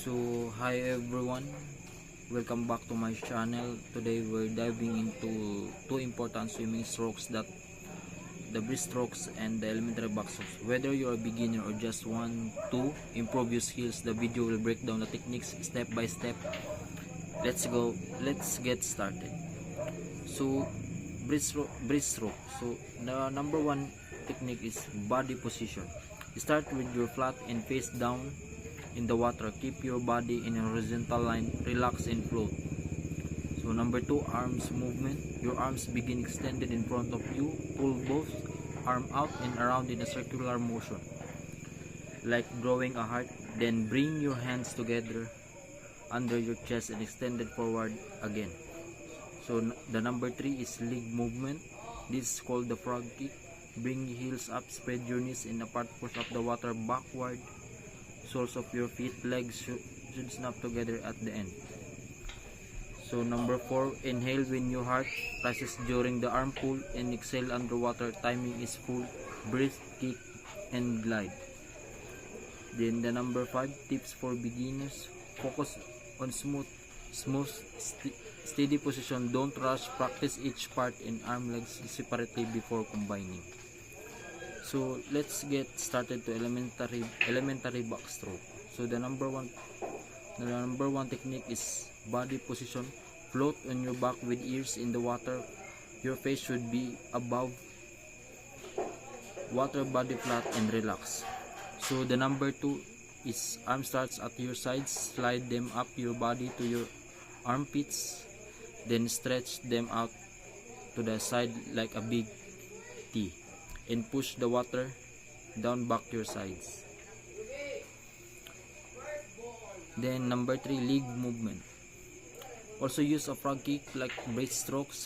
So hi everyone, welcome back to my channel. Today we're diving into two important swimming strokes, that the breaststrokes and the elementary backstrokes. Whether you're a beginner or just want to improve your skills, the video will break down the techniques step by step. Let's get started. So breaststroke. So the number one technique is body position. Start with your flat and face down in the water. Keep your body in a horizontal line, relax and float. So number two, arms movement. Your arms begin extended in front of you. Pull both arm out and around in a circular motion, like drawing a heart. Then bring your hands together under your chest and extend it forward again. So the number three is leg movement. This is called the frog kick. Bring your heels up, spread your knees in apart, push up the water backward. Soles of your feet, legs should snap together at the end. So number four, inhale when your heart rises during the arm pull and exhale underwater. Timing is full, breath, kick and glide. Then the number five, tips for beginners. Focus on smooth steady position. Don't rush. Practice each part and arm legs separately before combining. So let's get started to elementary backstroke. So the number one technique is body position. Float on your back with ears in the water. Your face should be above water, body flat and relax. So the number two is arm starts at your sides. Slide them up your body to your armpits, then stretch them out to the side like a big T, and push the water down back your sides. Then number three, leg movement. Also use a frog kick like breaststrokes.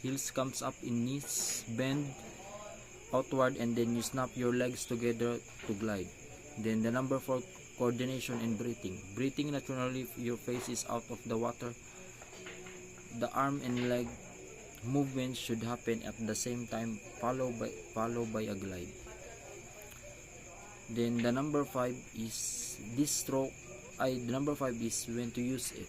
Heels comes up in knees, bend outward, and then you snap your legs together to glide. Then the number four, coordination and breathing. Breathing naturally if your face is out of the water. The arm and leg movements should happen at the same time, followed by a glide. Then the number five is this stroke. The number five is when to use it.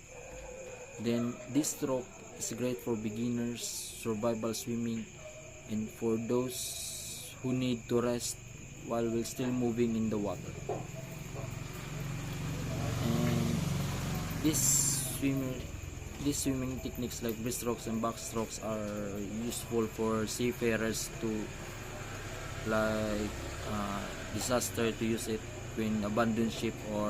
Then this stroke is great for beginners, survival swimming, and for those who need to rest while we're still moving in the water. And these swimming techniques like breaststrokes and backstrokes are useful for seafarers to disaster, to use it when abandon ship or